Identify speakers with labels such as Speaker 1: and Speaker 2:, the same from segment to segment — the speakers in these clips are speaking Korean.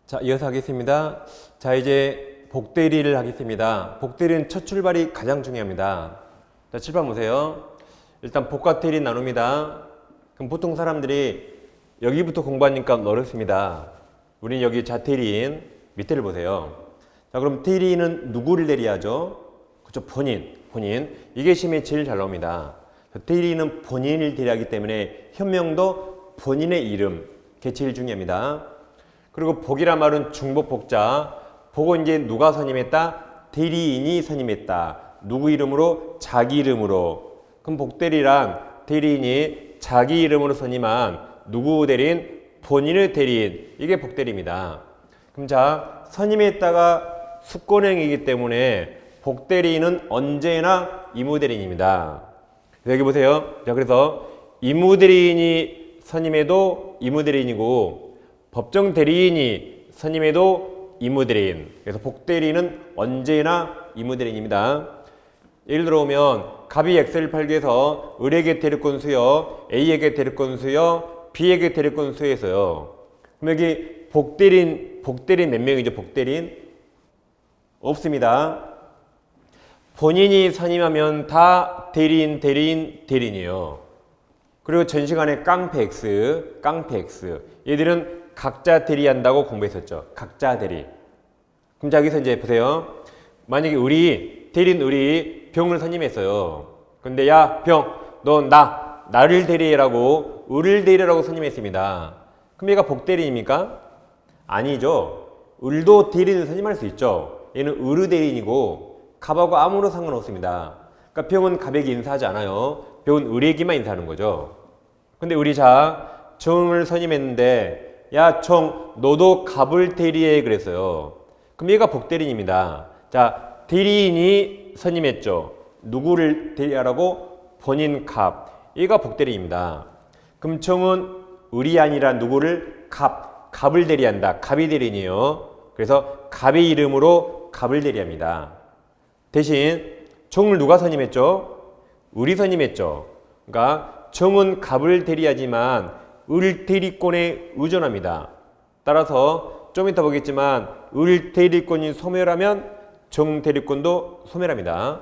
Speaker 1: 자, 이어서 하겠습니다. 자, 이제 복대리를 하겠습니다. 복대리는 첫 출발이 가장 중요합니다. 자, 칠판 보세요. 일단 복과 대리 나눕니다. 그럼 보통 사람들이 여기부터 공부하니까 어렵습니다. 우리는 여기 자대리인 밑에를 보세요. 자, 그럼 대리인은 누구를 대리하죠? 그렇죠. 본인. 이게 시험에 제일 잘 나옵니다. 대리인은 본인을 대리하기 때문에 현명도 본인의 이름, 그게 제일 중요합니다. 그리고 복이란 말은 중복 복자. 복은 이제 누가 선임했다? 대리인이 선임했다. 누구 이름으로? 자기 이름으로. 그럼 복대리란 대리인이 자기 이름으로 선임한 누구 대리인? 본인의 대리인. 이게 복대리입니다. 그럼 자, 선임했다가 숙권행위이기 때문에 복대리인은 언제나 이무대리인입니다. 여기 보세요. 자, 그래서 이무대리인이 선임해도 이무대리인이고 법정 대리인이 선임해도 이무대리인. 그래서 복대리인은 언제나 이무대리인입니다. 예를 들어오면 갑이 X를 팔기 위해서 을에게 대리권 수여, A에게 대리권 수여, B에게 대리권 수여했어요. 그럼 여기 복대리인 몇 명이죠? 복대리인? 없습니다. 본인이 선임하면 다 대리인이에요. 그리고 전시간에 깡패 X. 얘들은 각자 대리한다고 공부했었죠. 각자 대리. 그럼 자, 여기서 이제 보세요. 만약에 대리인 우리 병을 선임했어요. 근데 야, 병, 너 나를 대리해라고, 을을 대리라고 선임했습니다. 그럼 얘가 복대리인입니까? 아니죠. 을도 대리인을 선임할 수 있죠. 얘는 을의 대리인이고 갑하고 아무런 상관없습니다. 그러니까 병은 갑에게 인사하지 않아요. 병은 을에게만 인사하는 거죠. 근데 우리 자, 정을 선임했는데 야, 정, 너도 갑을 대리해 그랬어요. 그럼 얘가 복대리인입니다. 자, 대리인이 선임했죠. 누구를 대리하라고? 본인 갑. 얘가 복대리인입니다. 그럼 정은 을이 아니라 누구를? 갑을 대리한다. 갑이 대리인이에요. 그래서 갑의 이름으로 갑을 대리합니다. 대신 정을 누가 선임했죠? 을이 선임했죠. 그러니까 정은 갑을 대리하지만 을 대리권에 의존합니다. 따라서 좀 이따 보겠지만 을 대리권이 소멸하면 정 대리권도 소멸합니다.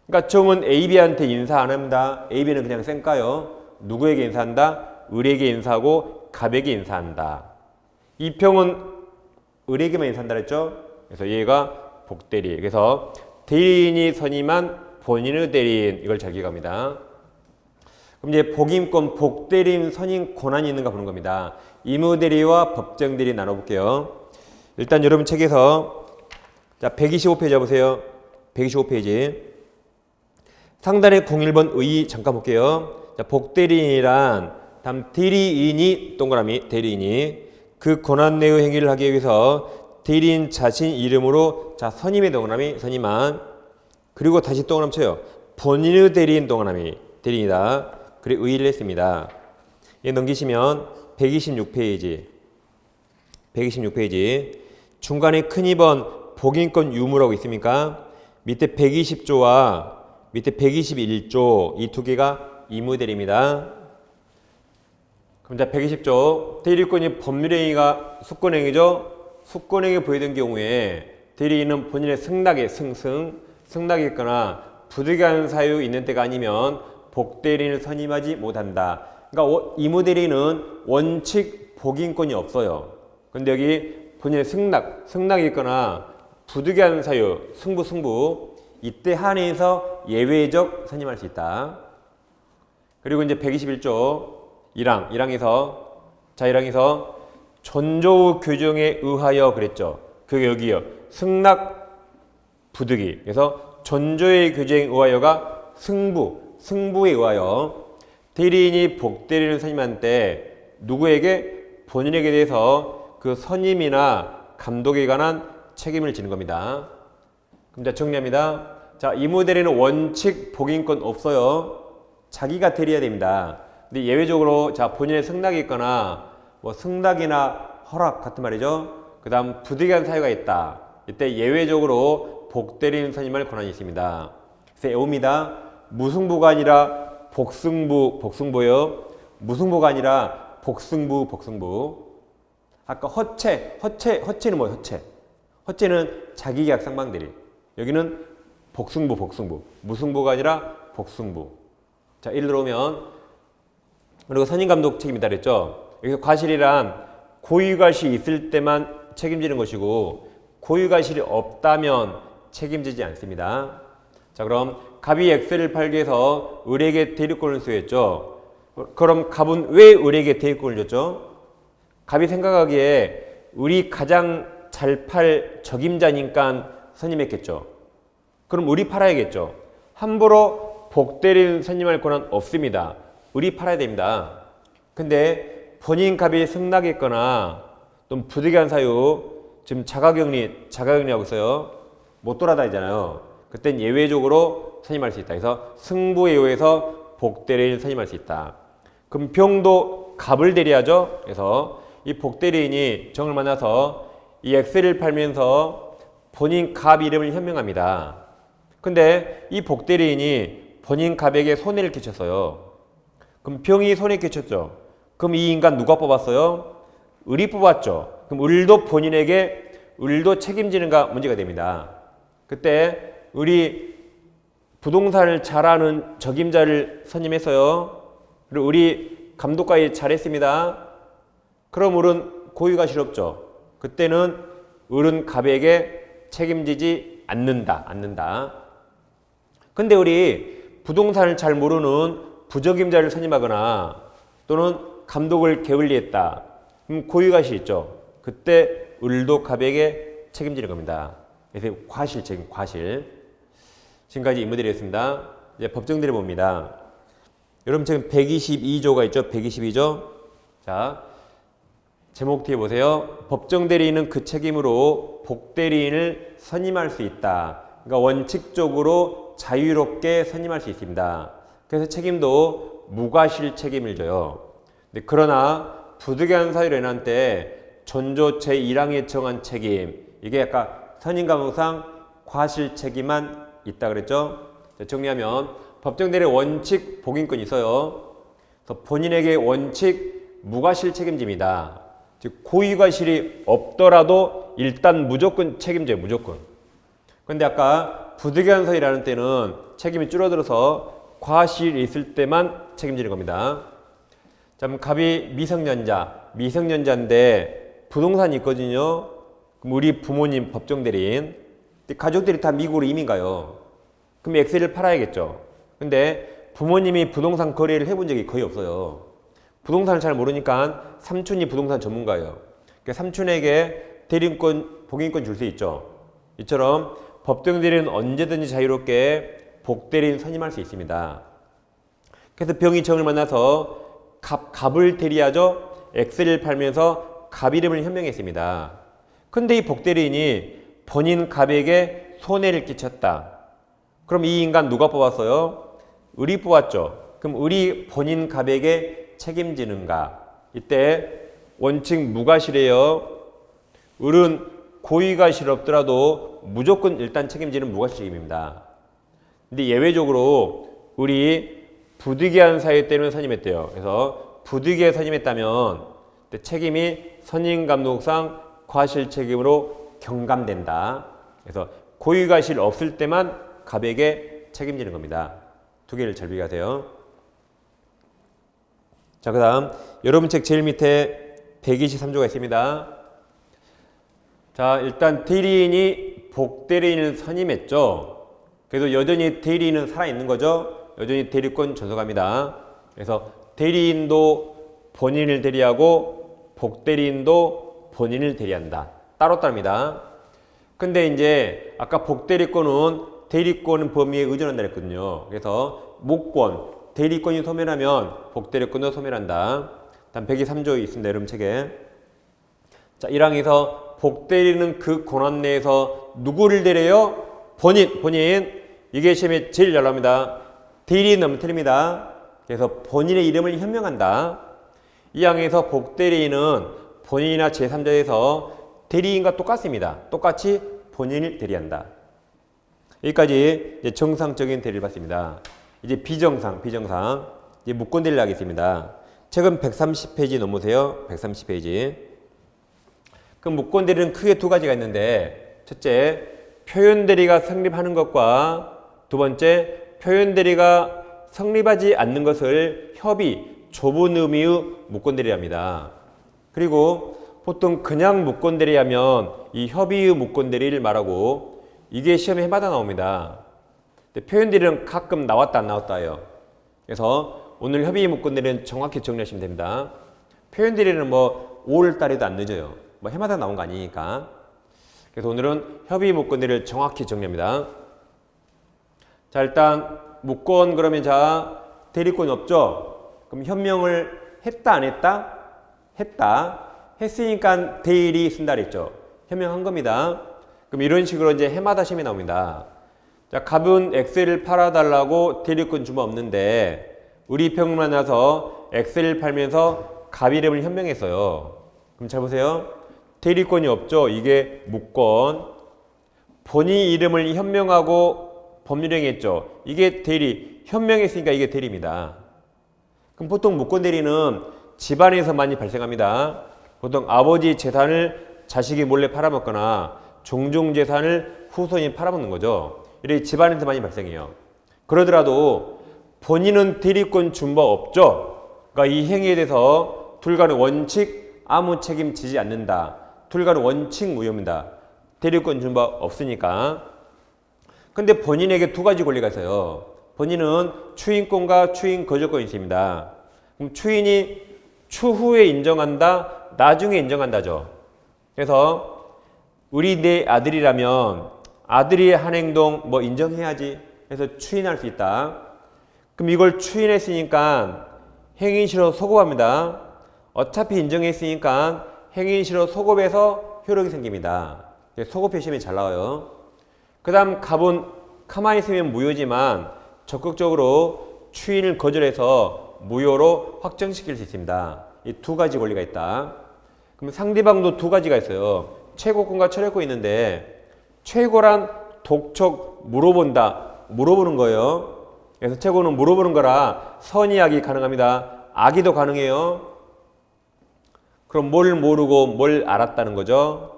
Speaker 1: 그러니까 정은 AB한테 인사 안 합니다. AB는 그냥 쌩까요. 누구에게 인사한다? 을에게 인사하고 갑에게 인사한다. 이 병은 을에게만 인사한다 그랬죠? 그래서 얘가 복대리. 그래서 대리인이 선임한 본인의 대리인, 이걸 잘 기억합니다. 그럼 이제 복임권, 복대리인 선임 권한이 있는가 보는 겁니다. 이무대리와 법정대리 나눠볼게요. 일단 여러분 책에서 자, 125페이지 보세요. 125페이지. 상단에 01번 의 잠깐 볼게요. 자, 복대리인이란 다음 대리인이 동그라미 대리인이 그 권한 내의 행위를 하기 위해서 대리인 자신 이름으로 자, 선임의 동그라미 선임한 그리고 다시 동그라미 쳐요. 본인의 대리인 동그라미 대리인이다. 그래 의의를 했습니다. 얘 넘기시면 126페이지 중간에 큰 2번 복인권 유무라고 있습니까? 밑에 120조와 밑에 121조 이 두 개가 이무대리입니다. 그럼 자 120조 대리권이 법률행위가 숙권행위죠. 숙권행위 보이던 경우에 대리인은 본인의 승낙에 승낙이 있거나 부득이한 사유 있는 때가 아니면 복대리인을 선임하지 못한다. 그러니까 이무대리인은 원칙 복인권이 없어요. 근데 여기 본인의 승낙이 있거나 부득이한 사유, 승부 이때 한해서 예외적 선임할 수 있다. 그리고 이제 121조 1항에서 전조 규정에 의하여 그랬죠. 그게 여기요. 승낙 부득이. 그래서 전조의 규정에 의하여가 승부에 의하여 대리인이 복대리인을 선임한 때 누구에게? 본인에게 대해서 그 선임이나 감독에 관한 책임을 지는 겁니다. 그럼 자 정리합니다. 자, 이무대리는 원칙 복인권 없어요. 자기가 대리해야 됩니다. 근데 예외적으로 자 본인의 승낙이 있거나 뭐 승낙이나 허락 같은 말이죠. 그 다음 부득이한 사유가 있다. 이때 예외적으로 복대리인 선임할 권한이 있습니다. 그래서 외웁니다. 무승부가 아니라 복승부예요. 무승부가 아니라 복승부. 아까 허체는 뭐예요? 허체는 자기계약 상방대리. 여기는 복승부. 무승부가 아니라 복승부. 자, 예를 들어오면, 그리고 선임감독 책임이다 그랬죠? 여기서 과실이란 고유과실이 있을 때만 책임지는 것이고, 고유과실이 없다면 책임지지 않습니다. 자, 그럼 갑이 X를 팔기 위해서 을에게 대리권을 수여했죠. 그럼 갑은 왜 을에게 대리권을 줬죠? 갑이 생각하기에 을이 가장 잘 팔 적임자니까 선임했겠죠. 그럼 을이 팔아야겠죠. 함부로 복대리인 선임할 권한 없습니다. 을이 팔아야 됩니다. 근데 본인 갑이 승낙했거나 또 부득이한 사유, 지금 자가격리하고 있어요. 못 돌아다니잖아요. 그땐 예외적으로 선임할 수 있다. 그래서 승부에 의해서 복대리인 선임할 수 있다. 그럼 병도 갑을 대리하죠. 그래서 이 복대리인이 정을 만나서 이 X를 팔면서 본인 갑 이름을 현명합니다. 근데 이 복대리인이 본인 갑에게 손해를 끼쳤어요. 그럼 병이 손해 끼쳤죠. 그럼 이 인간 누가 뽑았어요? 을이 뽑았죠. 그럼 을도 본인에게 을도 책임지는가 문제가 됩니다. 그때 을이 부동산을 잘 아는 적임자를 선임했어요. 그리고 을이 감독관이 잘했습니다. 그럼 을은 고유과실 없죠. 그때는 을은 갑에게 책임지지 않는다. 근데 을이 부동산을 잘 모르는 부적임자를 선임하거나 또는 감독을 게을리했다. 그럼 고유과실 있죠. 그때 을도 갑에게 책임지는 겁니다. 그래서 과실 책임, 과실. 지금까지 임무들이었습니다. 이제 법정들을 봅니다. 여러분 지금 122조가 있죠. 122조. 자, 제목 뒤에 보세요. 법정대리인은 그 책임으로 복대리인을 선임할 수 있다. 그러니까 원칙적으로 자유롭게 선임할 수 있습니다. 그래서 책임도 무과실 책임을 져요. 그러나 부득이한 사유로 인한 때 전조 제1항에 정한 책임, 이게 약간 선임감독상 과실 책임만 있다 그랬죠. 정리하면 법정대리인 원칙 복인권이 있어요. 그래서 본인에게 원칙 무과실 책임집니다. 즉 고의과실이 없더라도 일단 무조건 책임져요. 무조건. 그런데 아까 부득이한 사유라는 때는 책임이 줄어들어서 과실이 있을 때만 책임지는 겁니다. 자, 그럼 갑이 미성년자인데 부동산이 있거든요. 그럼 우리 부모님 법정대리인, 가족들이 다 미국으로 이민 가요. 그럼 엑셀을 팔아야겠죠. 근데 부모님이 부동산 거래를 해본 적이 거의 없어요. 부동산을 잘 모르니까 삼촌이 부동산 전문가예요. 그러니까 삼촌에게 대리인권, 복인권 줄 수 있죠. 이처럼 법정대리인은 언제든지 자유롭게 복대리인 선임할 수 있습니다. 그래서 병이 정을 만나서 갑을 대리하죠. 엑셀을 팔면서 갑 이름을 현명했습니다. 근데 이 복대리인이 본인 갑에게 손해를 끼쳤다. 그럼 이 인간 누가 뽑았어요? 을이 뽑았죠. 그럼 을이 본인 갑에게 책임지는가? 이때 원칙 무과실이에요. 을은 고의과실 없더라도 무조건 일단 책임지는 무과실 책임입니다. 근데 예외적으로 을이 부득이한 사유 때문에 선임했대요. 그래서 부득이하게 선임했다면 책임이 선임감독상 과실 책임으로 경감된다. 그래서 고의과실 없을 때만 갑에게 책임지는 겁니다. 두 개를 잘 비교하세요. 자, 그 다음 여러분 책 제일 밑에 123조가 있습니다. 자, 일단 대리인이 복대리인을 선임했죠. 그래도 여전히 대리인은 살아있는 거죠. 여전히 대리권 전속합니다. 그래서 대리인도 본인을 대리하고 복대리인도 본인을 대리한다. 따로따로입니다. 근데 이제 아까 복대리권은 대리권 범위에 의존한다 했거든요. 그래서 목권, 대리권이 소멸하면 복대리권도 소멸한다. 다음 123조 있습니다. 여러분 책에. 자, 1항에서 복대리는 그 권한 내에서 누구를 대리해요? 본인. 이게 시험에 제일 잘 나옵니다. 대리인 너무 틀립니다. 그래서 본인의 이름을 현명한다. 2항에서 복대리인은 본인이나 제3자에서 대리인과 똑같습니다. 똑같이 본인을 대리한다. 여기까지 이제 정상적인 대리를 봤습니다. 이제 비정상. 이제 무권 대리를 하겠습니다. 책은 130페이지 넘으세요. 130페이지. 그럼 무권 대리는 크게 두 가지가 있는데, 첫째, 표현 대리가 성립하는 것과 두 번째, 표현 대리가 성립하지 않는 것을 협의, 좁은 의미의 무권 대리합니다. 그리고 보통 그냥 무권 대리하면 이 협의의 무권 대리를 말하고, 이게 시험에 해마다 나옵니다. 근데 표현 대리는 가끔 나왔다 안 나왔다예요. 그래서 오늘 협의 무권 대리는 정확히 정리하시면 됩니다. 표현 대리는 뭐 5월 달에도 안 늦어요. 뭐 해마다 나온 거 아니니까. 그래서 오늘은 협의 무권 대리를 정확히 정리합니다. 자, 일단 무권 그러면 자 대리권이 없죠. 그럼 현명을 했다 안 했다? 했다. 했으니까 대리 쓴다 그랬죠. 현명한 겁니다. 그럼 이런 식으로 이제 해마다 시험이 나옵니다. 자, 갑은 엑셀을 팔아달라고 대리권 주면 없는데 우리 평만 나서 엑셀을 팔면서 갑 이름을 현명했어요. 그럼 잘 보세요. 대리권이 없죠. 이게 무권. 본인 이름을 현명하고 법률행했죠. 이게 대리. 현명했으니까 이게 대리입니다. 그럼 보통 무권 대리는 집안에서 많이 발생합니다. 보통 아버지 재산을 자식이 몰래 팔아먹거나 종종 재산을 후손이 팔아먹는 거죠. 이렇게 집안에서 많이 발생해요. 그러더라도 본인은 대리권 준 바 없죠. 그러니까 이 행위에 대해서 둘 간의 원칙 아무 책임지지 않는다. 둘 간의 원칙 무효입니다. 대리권 준 바 없으니까. 근데 본인에게 두 가지 권리가 있어요. 본인은 추인권과 추인 거절권이 있습니다. 그럼 추인이 추후에 인정한다, 나중에 인정한다죠. 그래서 우리 내 아들이라면 아들이 한 행동 뭐 인정해야지. 그래서 추인할 수 있다. 그럼 이걸 추인했으니까 행위인실로 소급합니다. 어차피 인정했으니까 행위인실로 소급해서 효력이 생깁니다. 소급 표시면 잘 나와요. 그 다음 갑은 가만히 있으면 무효지만 적극적으로 추인을 거절해서 무효로 확정시킬 수 있습니다. 이 두 가지 권리가 있다. 그럼 상대방도 두 가지가 있어요. 최고권과 철회권이 있는데 최고란 독촉 물어본다. 물어보는 거예요. 그래서 최고는 물어보는 거라 선의악이 가능합니다. 악의도 가능해요. 그럼 뭘 모르고 뭘 알았다는 거죠?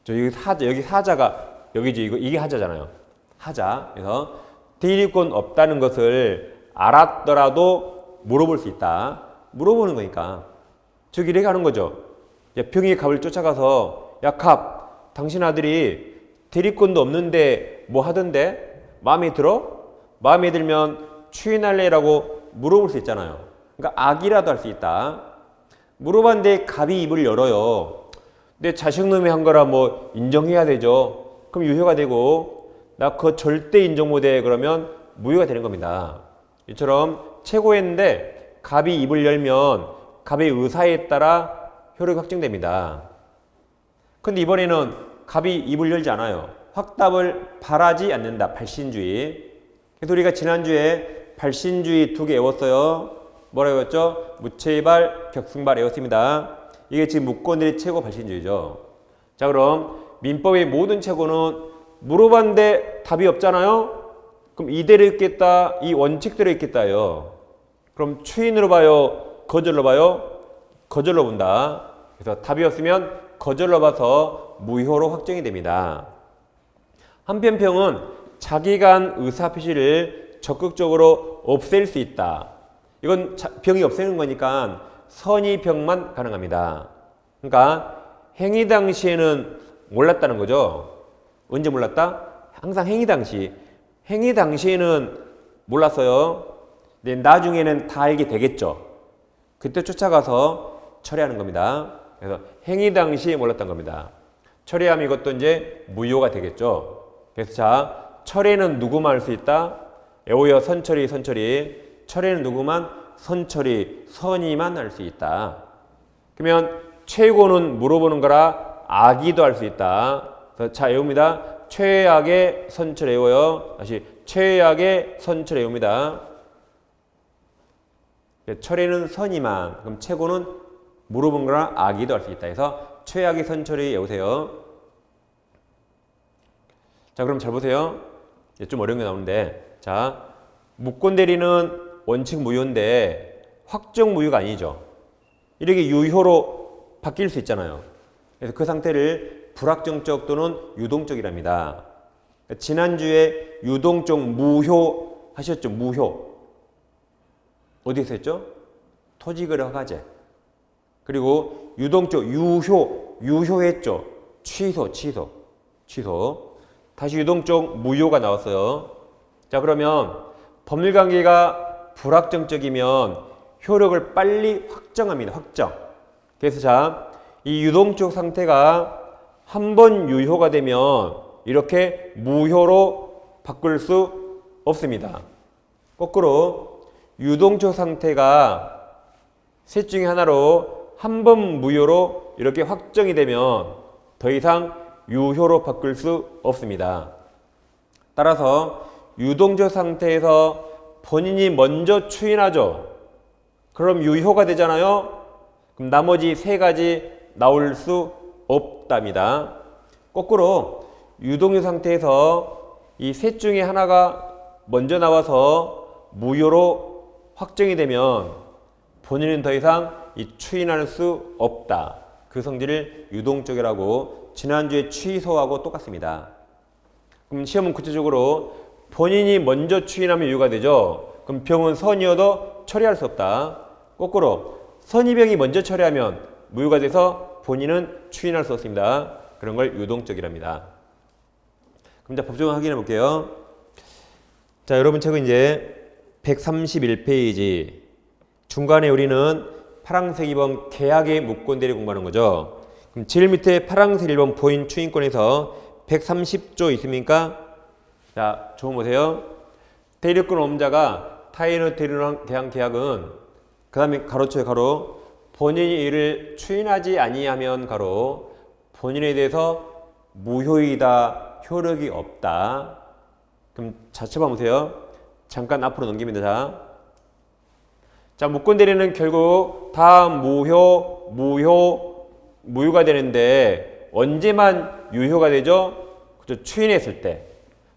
Speaker 1: 여기 사자가 여기지 이게 하자잖아요. 하자. 그래서 대리권 없다는 것을 알았더라도 물어볼 수 있다. 물어보는 거니까. 즉 이렇게 하는 거죠. 병이 갑을 쫓아가서 야 갑, 당신 아들이 대리권도 없는데 뭐 하던데? 마음에 들어? 마음에 들면 추인할래라고 물어볼 수 있잖아요. 그러니까 악이라도 할 수 있다. 물어봤는데 갑이 입을 열어요. 내 자식놈이 한 거라 뭐 인정해야 되죠. 그럼 유효가 되고 나 그거 절대 인정 못해 그러면 무효가 되는 겁니다. 이처럼 최고했는데 갑이 입을 열면 갑의 의사에 따라 효력이 확정됩니다. 근데 이번에는 갑이 입을 열지 않아요. 확답을 바라지 않는다. 발신주의. 그래서 우리가 지난주에 발신주의 두 개 외웠어요. 뭐라고 외웠죠? 무체발, 격승발 외웠습니다. 이게 지금 무권들의 최고 발신주의죠. 자, 그럼 민법의 모든 최고는 물어봤는데 답이 없잖아요? 그럼 이대로 있겠다, 이 원칙대로 있겠다요. 그럼 추인으로 봐요? 거절로 봐요? 거절로 본다. 그래서 답이 없으면 거절로 봐서 무효로 확정이 됩니다. 한편 병은 자기가 한 의사표시를 적극적으로 없앨 수 있다. 이건 병이 없애는 거니까 선의병만 가능합니다. 그러니까 행위 당시에는 몰랐다는 거죠. 언제 몰랐다? 항상 행위 당시. 행위 당시에는 몰랐어요. 근데 나중에는 다 알게 되겠죠. 그때 쫓아가서 처리하는 겁니다. 그래서 행위 당시에 몰랐던 겁니다. 처리하면 이것도 이제 무효가 되겠죠. 그래서 자, 철회는 누구만 할 수 있다? 애호여 선처리, 선처리. 철회는 누구만? 선처리, 선의만 할 수 있다. 그러면 최고는 물어보는 거라 악의도 할 수 있다. 그래서 자, 애웁니다. 최악의 선처 애호여. 다시 최악의 선처 애웁니다. 철회는 선의만. 그럼 최고는 물어본 거라 악의도 할 수 있다. 해서 최악의 선처리 애우세요. 자, 그럼 잘 보세요. 좀 어려운 게 나오는데, 자, 무권 대리는 원칙 무효인데 확정 무효가 아니죠. 이렇게 유효로 바뀔 수 있잖아요. 그래서 그 상태를 불확정적 또는 유동적이랍니다. 지난주에 유동적 무효 하셨죠? 무효. 어디서 했죠? 토지거래 허가제. 그리고 유동적 유효했죠? 취소. 다시 유동적 무효가 나왔어요. 자, 그러면 법률관계가 불확정적이면 효력을 빨리 확정합니다. 확정. 그래서 자, 이 유동적 상태가 한 번 유효가 되면 이렇게 무효로 바꿀 수 없습니다. 거꾸로 유동적 상태가 셋 중에 하나로 한 번 무효로 이렇게 확정이 되면 더 이상 유효로 바꿀 수 없습니다. 따라서 유동적 상태에서 본인이 먼저 추인하죠. 그럼 유효가 되잖아요. 그럼 나머지 세 가지 나올 수 없답니다. 거꾸로 유동적 상태에서 이 셋 중에 하나가 먼저 나와서 무효로 확정이 되면 본인은 더 이상 이 추인할 수 없다. 그 성질을 유동적이라고 지난주에 취소하고 똑같습니다. 그럼 시험은 구체적으로 본인이 먼저 추인하면 유효가 되죠. 그럼 병은 선이어도 처리할 수 없다. 거꾸로 선이병이 먼저 처리하면 무효가 돼서 본인은 추인할 수 없습니다. 그런 걸 유동적이랍니다. 그럼 자, 법조문 확인해 볼게요. 자, 여러분 책은 이제 131페이지. 중간에 우리는 파란색 2번 계약의 무권대리 공부하는 거죠. 그럼 제일 밑에 파란색 1번 보인 추인권에서 130조 있습니까? 자, 조금 보세요. 대리권 업자가 타인의 대리인에 대한 계약은 그 다음에 가로쳐요. 가로 본인이 이를 추인하지 아니하면 가로 본인에 대해서 무효이다. 효력이 없다. 그럼 자체봐 보세요. 잠깐 앞으로 넘깁니다. 자, 무권대리는 결국 다 무효가 되는데 언제만 유효가 되죠? 그죠? 추인했을 때.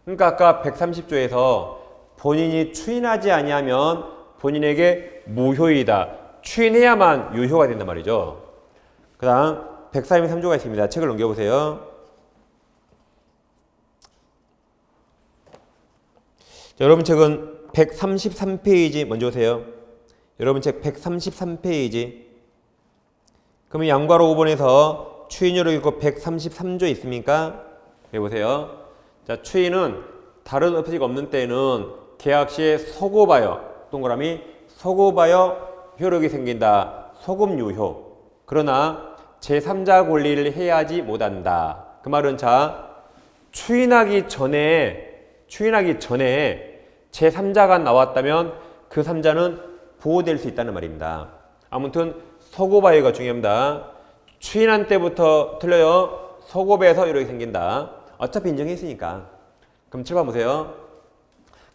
Speaker 1: 그러니까 아까 130조에서 본인이 추인하지 아니하면 본인에게 무효이다. 추인해야만 유효가 된단 말이죠. 그 다음 133조가 있습니다. 책을 넘겨보세요. 자, 여러분 책은 133페이지 먼저 오세요. 여러분 책 133페이지. 그러면 양괄호 5번에서 추인료로 읽고 133조 있습니까? 여기 보세요. 자, 추인은 다른 의사가 없는 때는 계약 시에 서고봐요. 동그라미 서고봐요 효력이 생긴다. 소급 유효. 그러나 제3자 권리를 해야지 못한다. 그 말은 자, 추인하기 전에 제3자가 나왔다면 그 3자는 보호될 수 있다는 말입니다. 아무튼 서고바이가 중요합니다. 추인한 때부터 틀려요. 서고배에서 이렇게 생긴다. 어차피 인정했으니까. 그럼 7번 보세요.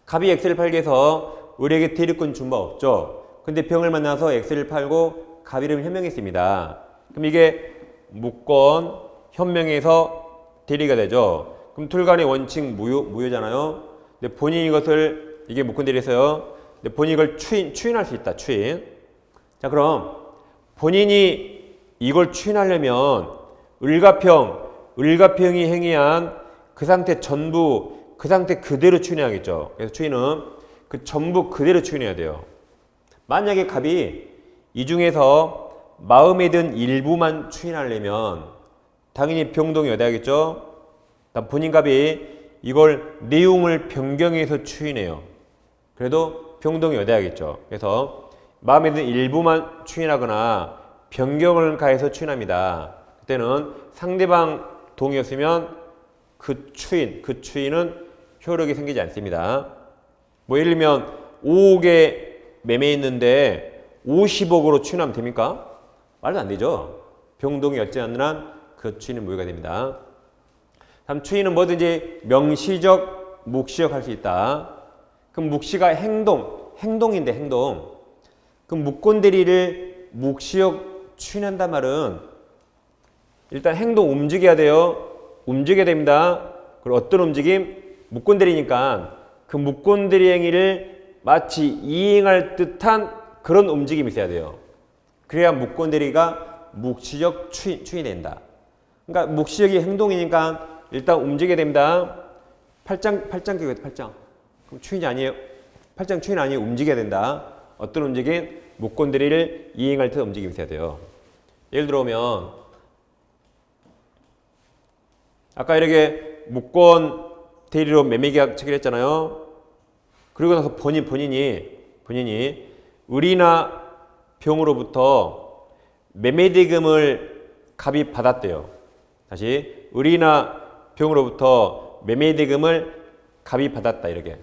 Speaker 1: 갑이 엑스를 팔기 위해서 우리에게 대리권 준 바 없죠. 근데 병을 만나서 엑스를 팔고 갑 이름을 현명했습니다. 그럼 이게 무권 현명해서 대리가 되죠. 그럼 둘 간의 원칙 무효잖아요. 근데 본인이 이것을 이게 무권 대리에서요. 근데 본인이 이걸 추인할 수 있다. 추인. 자, 그럼 본인이 이걸 추인하려면 을가평이 행위한 그 상태 전부 그 상태 그대로 추인해야겠죠. 그래서 추인은 그 전부 그대로 추인해야 돼요. 만약에 갑이 이 중에서 마음에 든 일부만 추인하려면 당연히 병동이 어디야겠죠? 본인 갑이 이걸 내용을 변경해서 추인해요. 그래도 병동이 어디야겠죠? 그래서 마음에 든 일부만 추인하거나 변경을 가해서 추인합니다. 그때는 상대방 동의였으면 그 추인은 효력이 생기지 않습니다. 뭐 예를 들면 5억에 매매했는데 50억으로 추인하면 됩니까? 말도 안 되죠. 병동이 없지 않는 한 그 추인은 무효가 됩니다. 다음 추인은 뭐든지 명시적, 묵시적 할 수 있다. 그럼 묵시가 행동인데 행동. 그럼 무권대리를 묵시적 추인한단 말은 일단 행동 움직여야 돼요. 움직여야 됩니다. 그리고 어떤 움직임? 무권대리니까 그 무권대리 행위를 마치 이행할 듯한 그런 움직임이 있어야 돼요. 그래야 무권대리가 묵시적 추인이 된다. 그러니까 묵시역이 행동이니까 일단 움직여야 됩니다. 팔짱 끼고 있다, 팔짱. 그럼 추인이 아니에요. 팔짱 추인 아니에요. 움직여야 된다. 어떤 움직임? 무권대리를 이행할 때 움직임이 있어야 돼요. 예를 들어보면 아까 이렇게 무권 대리로 매매계약 체결했잖아요. 그리고 나서 본인이 을이나 병으로부터 매매대금을 갑이 받았대요. 다시 을이나 병으로부터 매매대금을 갑이 받았다 이렇게.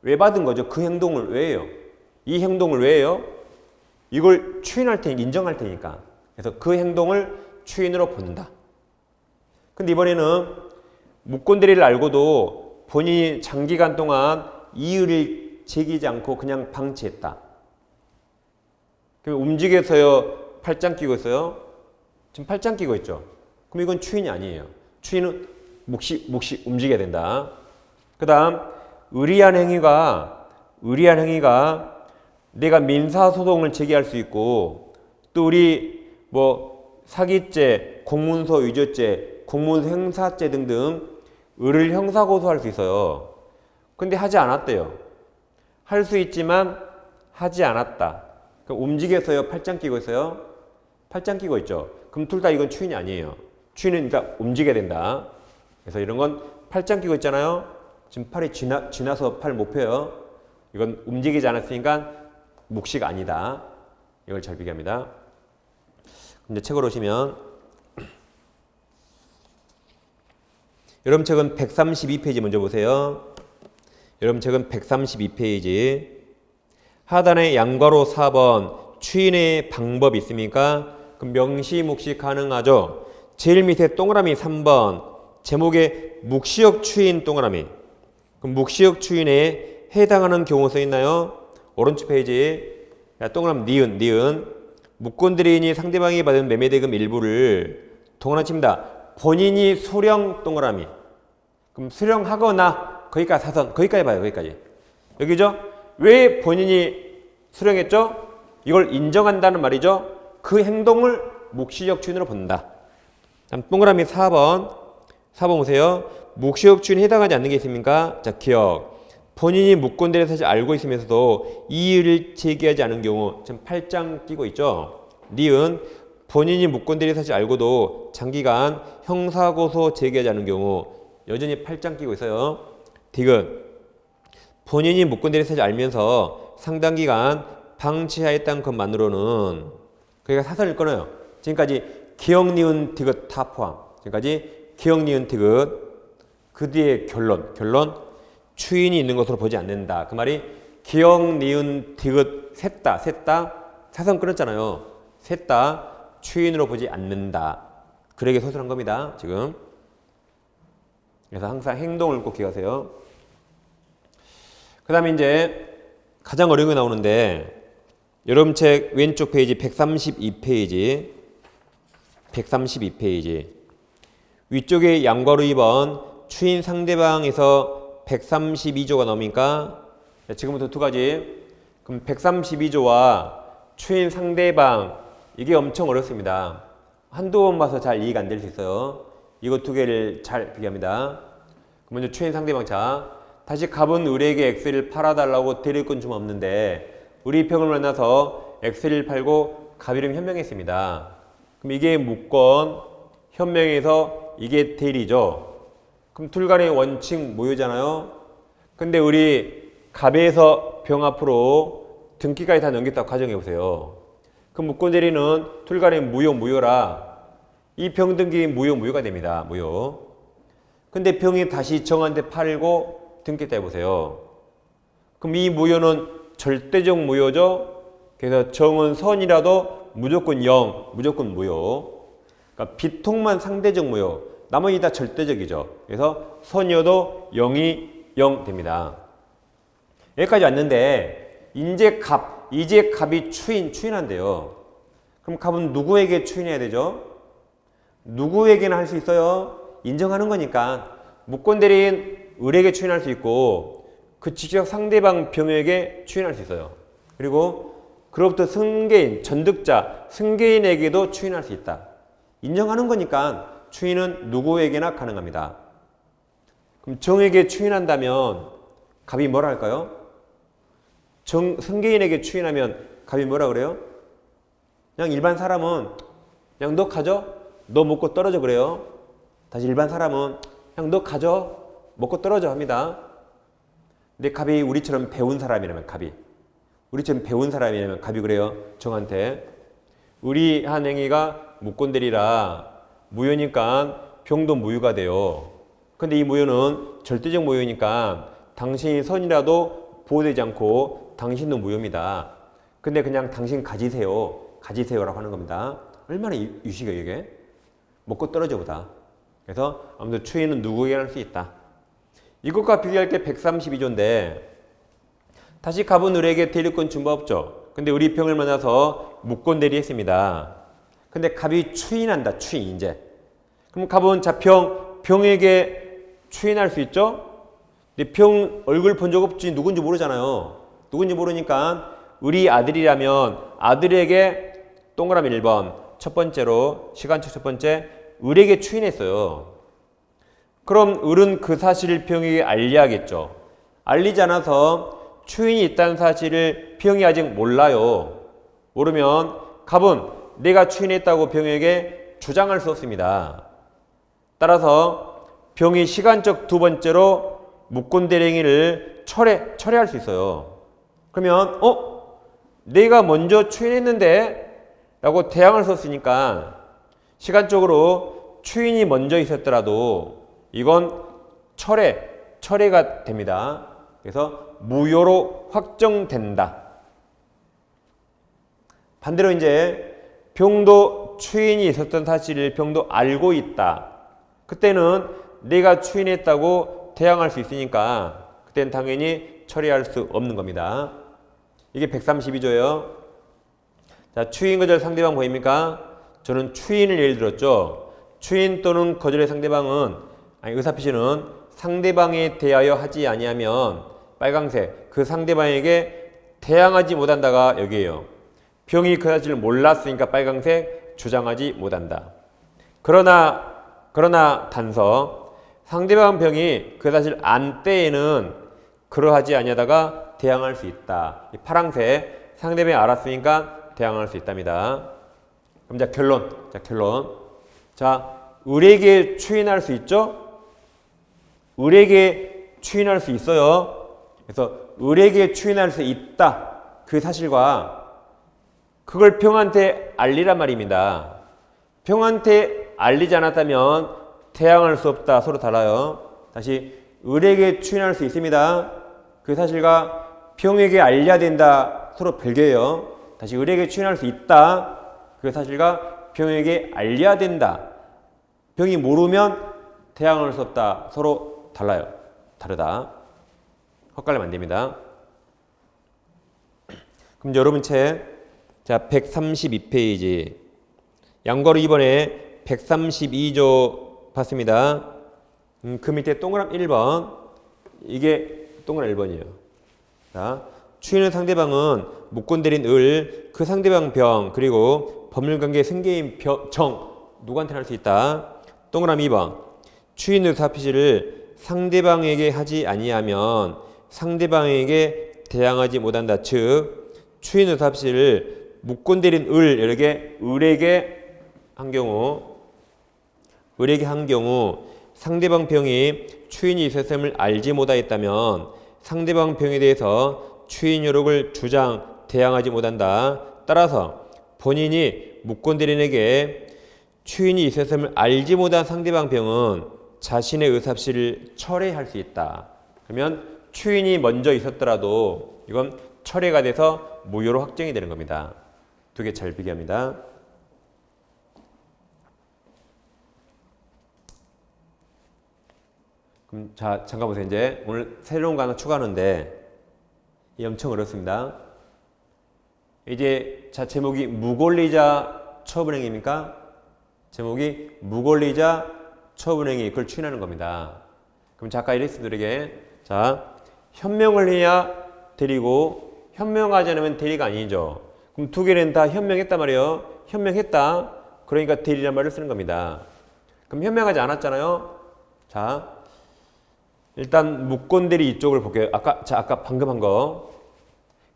Speaker 1: 왜 받은 거죠? 그 행동을 왜 해요? 이 행동을 왜 해요? 이걸 추인할 테니까, 인정할 테니까. 그래서 그 행동을 추인으로 본다. 근데 이번에는 무권대리를 알고도 본인이 장기간 동안 이의를 제기하지 않고 그냥 방치했다. 그럼 움직여서요, 팔짱 끼고 있어요? 지금 팔짱 끼고 있죠? 그럼 이건 추인이 아니에요. 추인은 묵시 움직여야 된다. 그 다음, 의리한 행위가 내가 민사소송을 제기할 수 있고, 또 우리 사기죄, 공문서 위조죄, 공문서 행사죄 등등 을을 형사고소할 수 있어요. 근데 하지 않았대요. 할 수 있지만 하지 않았다. 그럼 움직여서요, 팔짱 끼고 있어요? 팔짱 끼고 있죠. 그럼 둘 다 이건 추인이 아니에요. 추인은 일단 움직여야 된다. 그래서 이런 건 팔짱 끼고 있잖아요. 지금 팔이 지나서 팔 못 펴요. 이건 움직이지 않았으니까 묵시가 아니다. 이걸 잘 비교합니다. 이제 책으로 오시면 여러분 책은 132페이지 먼저 보세요. 여러분 책은 132페이지 하단에 양괄호 4번 추인의 방법이 있습니까? 그럼 명시, 묵시 가능하죠. 제일 밑에 동그라미 3번 제목에 묵시역 추인 동그라미. 그럼 묵시역 추인에 해당하는 경우 써 있나요? 오른쪽 페이지 동그라미 니은 무권대리인이 상대방이 받은 매매대금 일부를 동그라미 칩니다. 본인이 수령 동그라미. 그럼 수령하거나 거기까지 사선 거기까지 봐요. 거기까지. 여기죠? 왜 본인이 수령했죠? 이걸 인정한다는 말이죠. 그 행동을 묵시적 추인으로 본다. 다음 동그라미 4번 보세요. 묵시적 추인에 해당하지 않는 게 있습니까? 자, 기억. 본인이 무권대리를 사실 알고 있으면서도 이의를 제기하지 않은 경우 지금 팔짱 끼고 있죠. 니은 본인이 무권대리를 사실 알고도 장기간 형사고소 제기하지 않은 경우 여전히 팔짱 끼고 있어요. 디귿 본인이 무권대리를 사실 알면서 상당 기간 방치하였다는 것만으로는 그러니까 사설을 끊어요. 지금까지 기억, 니은, 디귿 다 포함. 지금까지 기억, 니은, 디귿 그 뒤에 결론 추인이 있는 것으로 보지 않는다. 그 말이 기억, 니은, 디귿 셋 다 사선 끊었잖아요. 셋 다 추인으로 보지 않는다. 그러게 서술한 겁니다. 지금. 그래서 항상 행동을 꼭 기억하세요. 그 다음에 이제 가장 어려운 게 나오는데 여러분 책 왼쪽 페이지 132페이지 위쪽에 양괄호 2번 추인 상대방에서 132조가 나옵니까? 지금부터 두 가지. 그럼 132조와 추인 상대방 이게 엄청 어렵습니다. 한두 번 봐서 잘 이해가 안 될 수 있어요. 이거 두 개를 잘 비교합니다. 먼저 추인 상대방. 자, 다시 갑은 을에게 X를 팔아달라고 대리권 좀 없는데 을이 병을 만나서 X를 팔고 갑 이름 현명했습니다. 그럼 이게 무권, 현명해서 이게 대리죠. 그럼 둘 간의 원칙 무효잖아요. 근데 우리 갑에서 병 앞으로 등기까지 다 넘겼다고 가정해 보세요. 그럼 무권 대리는 둘 간의 무효라 이 병 등기 무효가 됩니다. 무효. 근데 병이 다시 정한테 팔고 등기했다 해보세요. 그럼 이 무효는 절대적 무효죠. 그래서 정은 선이라도 무조건 0, 무조건 무효. 그러니까 비통만 상대적 무효. 나머지 다 절대적이죠. 그래서 선이어도 0이 0 됩니다. 여기까지 왔는데 이제 갑이 추인한대요. 그럼 갑은 누구에게 추인해야 되죠? 누구에게나 할 수 있어요. 인정하는 거니까 무권 대리인 을에게 추인할 수 있고 그 직접 상대방 병에게 추인할 수 있어요. 그리고 그로부터 승계인, 전득자, 승계인에게도 추인할 수 있다. 인정하는 거니까 추인은 누구에게나 가능합니다. 그럼 정에게 추인한다면 갑이 뭐라 할까요? 성계인에게 추인하면 갑이 뭐라 그래요? 그냥 일반 사람은 그냥 너 가져? 너 먹고 떨어져 그래요. 다시 일반 사람은 그냥 너 가져? 먹고 떨어져 합니다. 근데 갑이 우리처럼 배운 사람이라면 우리처럼 배운 사람이라면 갑이 그래요. 정한테 우리 한 행위가 무권대리라 무효니까 병도 무효가 돼요. 근데 이 무효는 절대적 무효니까 당신이 선이라도 보호되지 않고 당신도 무효입니다. 근데 그냥 당신 가지세요라고 하는 겁니다. 얼마나 유식해요 이게? 먹고 떨어져 보다. 그래서 아무튼 추인은 누구에게나 할 수 있다. 이것과 비교할 게 132조인데 다시 갑은 을에게 대리권 준바 없죠. 근데 우리 병을 만나서 무권 대리했습니다. 근데 갑이 추인한다. 추인 이제. 그럼 갑은 병에게 추인할 수 있죠? 근데 병 얼굴 본 적 없지 누군지 모르잖아요. 누군지 모르니까 우리 아들이라면 아들에게 동그라미 1번 첫 번째로 시간초 첫 번째 을에게 추인했어요. 그럼 을은 그 사실을 병에게 알려야겠죠. 알리지 않아서 추인이 있다는 사실을 병이 아직 몰라요. 모르면 갑은 내가 추인했다고 병에게 주장할 수 없습니다. 따라서 병이 시간적 두 번째로 무권대리행위를 철회할 수 있어요. 그러면 내가 먼저 추인했는데 라고 대항할 수 없으니까 시간적으로 추인이 먼저 있었더라도 이건 철회가 됩니다. 그래서 무효로 확정된다. 반대로 이제 병도 추인이 있었던 사실을 병도 알고 있다. 그때는 내가 추인했다고 대항할 수 있으니까 그때는 당연히 처리할 수 없는 겁니다. 이게 132조예요. 자, 추인 거절 상대방 보입니까? 저는 추인을 예를 들었죠. 추인 또는 거절의 상대방은 의사표시는 상대방에 대하여 하지 아니하면 빨강색 그 상대방에게 대항하지 못한다가 여기에요. 병이 그 사실을 몰랐으니까 빨강색 주장하지 못한다. 그러나 단서 상대방 병이 그 사실 안 때에는 그러하지 아니하다가 대항할 수 있다. 이 파랑색 상대방이 알았으니까 대항할 수 있답니다. 그럼 자 결론. 자 을에게 추인할 수 있죠? 을에게 추인할 수 있어요. 그래서 을에게 추인할 수 있다. 그 사실과 그걸 병한테 알리란 말입니다. 병한테 알리지 않았다면 대항할 수 없다. 서로 달라요. 다시 을에게 추인할 수 있습니다. 그 사실과 병에게 알려야 된다. 서로 별개예요. 다시 을에게 추인할 수 있다. 그 사실과 병에게 알려야 된다. 병이 모르면 대항할 수 없다. 서로 달라요. 다르다. 헛갈리면 안 됩니다. 그럼 여러분 책 자 132페이지 양괄호 2번에 132조 봤습니다. 그 밑에 동그라미 1번 이게 동그라미 1번이에요. 자, 추인의 상대방은 무권대리인 을, 그 상대방 병, 그리고 법률관계 승계인 정 누구한테나 할 수 있다. 동그라미 2번 추인 의사표시를 상대방에게 하지 아니하면 상대방에게 대항하지 못한다. 즉 추인 의사표시를 무권대리인 을에게 한 경우 상대방 병이 추인이 있었음을 알지 못하였다면 상대방 병에 대해서 추인 요력을 주장, 대항하지 못한다. 따라서 본인이 무권대리인에게 추인이 있었음을 알지 못한 상대방 병은 자신의 의사표시를 철회할 수 있다. 그러면 추인이 먼저 있었더라도 이건 철회가 돼서 무효로 확정이 되는 겁니다. 두 개 잘 비교합니다. 그럼 자 잠깐 보세요. 이제 오늘 새로운 거 하나 추가하는데 이 엄청 어렵습니다. 이제 자 제목이 무권리자 처분행위입니까? 제목이 무권리자 처분행위 그걸 추인하는 겁니다. 그럼 작가 이랬습니다. 자 현명을 해야 대리고 현명하지 않으면 대리가 아니죠. 그럼 두 개는 다 현명했단 말이에요. 현명했다. 그러니까 대리란 말을 쓰는 겁니다. 그럼 현명하지 않았잖아요. 자, 일단 무건들이 이쪽을 볼게요. 아까 방금 한 거.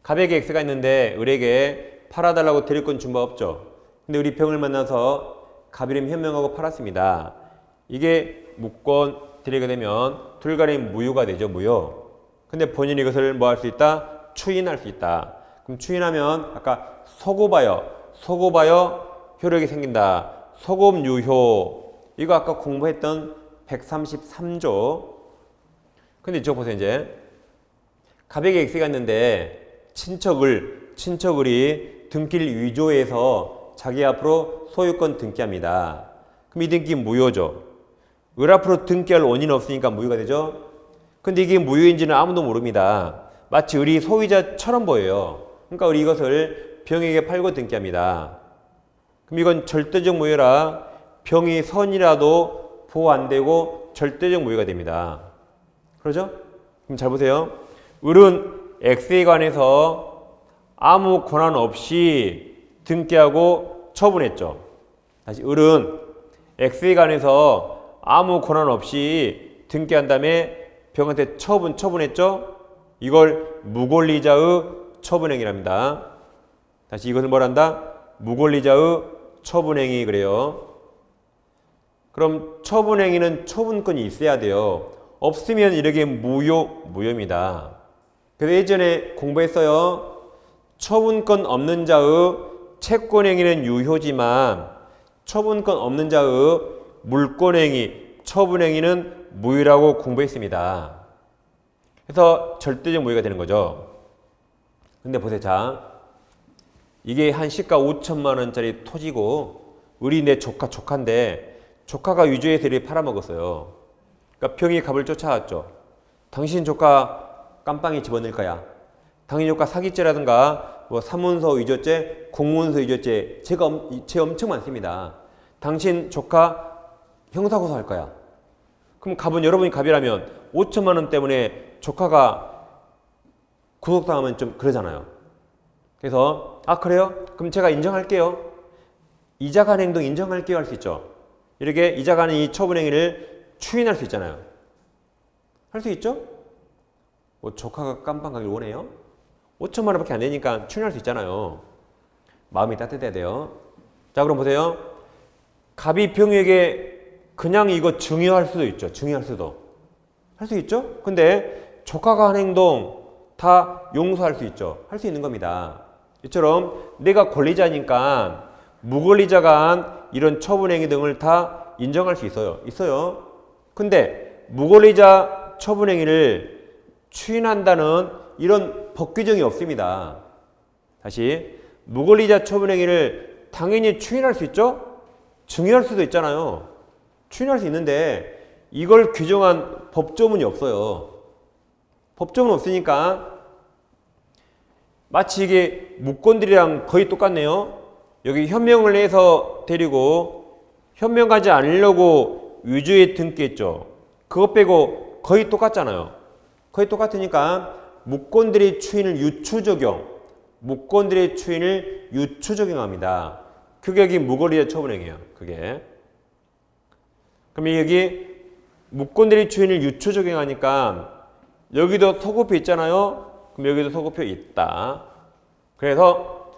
Speaker 1: 갑에게 X가 있는데 을에게 팔아달라고 드릴 건 준 바 없죠. 근데 우리 병을 만나서 갑이름 현명하고 팔았습니다. 이게 무건 드리게 되면 둘 간의 무효가 되죠. 무효. 근데 본인이 이것을 뭐 할 수 있다? 추인할 수 있다. 그럼 추인하면 아까 소급하여 효력이 생긴다. 소급 유효. 이거 아까 공부했던 133조. 근데 이쪽 보세요. 이제 갑에게 X가 있는데 친척을이 등기를 위조해서 자기 앞으로 소유권 등기합니다. 그럼 이 등기 무효죠. 을 앞으로 등기할 원인은 없으니까 무효가 되죠. 근데 이게 무효인지는 아무도 모릅니다. 마치 을이 소유자처럼 보여요. 그러니까 을이 이것을 병에게 팔고 등기합니다. 그럼 이건 절대적 무효라 병이 선이라도 보호 안 되고 절대적 무효가 됩니다. 그러죠? 그럼 잘 보세요. 을은 X에 관해서 아무 권한 없이 등기하고 처분했죠. 다시 을은 X에 관해서 아무 권한 없이 등기한 다음에 병한테 처분했죠. 이걸 무권리자의 처분행위랍니다. 다시 이것을 뭐란다? 무권리자의 처분행위 그래요. 그럼 처분행위는 처분권이 있어야 돼요. 없으면 이렇게 무효입니다. 그래서 예전에 공부했어요. 처분권 없는 자의 채권행위는 유효지만 처분권 없는 자의 물권행위, 처분행위는 무효라고 공부했습니다. 그래서 절대적 무효가 되는 거죠. 근데 보세요. 자, 이게 한 시가 5천만 원짜리 토지고 을이 내 조카인데 조카가 위조해서 이렇게 팔아먹었어요. 그러니까 병이 갑을 쫓아왔죠. 당신 조카 깜빵에 집어넣을 거야. 당신 조카 사기죄라든가 뭐 사문서 위조죄, 공문서 위조죄 죄 엄청 많습니다. 당신 조카 형사고소할 거야. 그럼 갑은 여러분이 갑이라면 5천만 원 때문에 조카가 구속당하면 좀 그러잖아요. 그래서 그래요? 그럼 제가 인정할게요. 이자 간 행동 인정할게요 할 수 있죠. 이렇게 이자 간의 이 처분행위를 추인할 수 있잖아요. 할 수 있죠? 뭐 조카가 깜빵 가길 원해요? 5천만 원밖에 안 되니까 추인할 수 있잖아요. 마음이 따뜻해야 돼요. 자, 그럼 보세요. 갑이 병에게 그냥 이거 증여할 수도 있죠. 증여할 수도. 할 수 있죠? 근데 조카가 한 행동 다 용서할 수 있죠. 할 수 있는 겁니다. 이처럼 내가 권리자니까 무권리자가 한 이런 처분행위 등을 다 인정할 수 있어요. 근데 무권리자 처분행위를 추인한다는 이런 법 규정이 없습니다. 다시 무권리자 처분행위를 당연히 추인할 수 있죠? 증여할 수도 있잖아요. 추인할 수 있는데 이걸 규정한 법조문이 없어요. 법조문 없으니까 마치 이게 무권들이랑 거의 똑같네요. 여기 현명을 해서 데리고 현명하지 않으려고 위조에 등기했죠. 그것 빼고 거의 똑같잖아요. 거의 똑같으니까 무권들의 추인을 무권들의 추인을 유추 적용합니다. 그게 여기 무권리자 처분행위예요. 그게. 그럼 여기 무권들의 추인을 유추 적용하니까 여기도 소급표 있잖아요. 그럼 여기도 소급표 있다. 그래서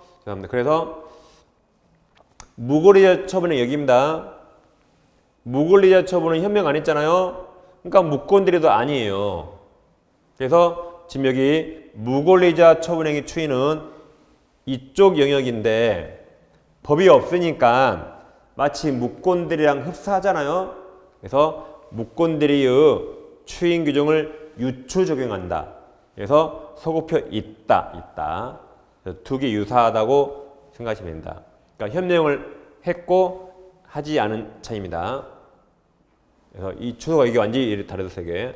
Speaker 1: 무권리자 처분은 여기입니다. 무권리자 처분은 현명 안 했잖아요. 그러니까 무권들이도 아니에요. 그래서 지금 여기 무권리자 처분행위 추인은 이쪽 영역인데 법이 없으니까 마치 무권들이랑 흡사하잖아요. 그래서 무권들이의 추인 규정을 유추 적용한다. 그래서 소급표 있다. 두 개 유사하다고 생각하시면 됩니다. 그러니까 현명을 했고 하지 않은 차이입니다. 그래서 이 추도가 이게 완전히 다르죠, 세 개.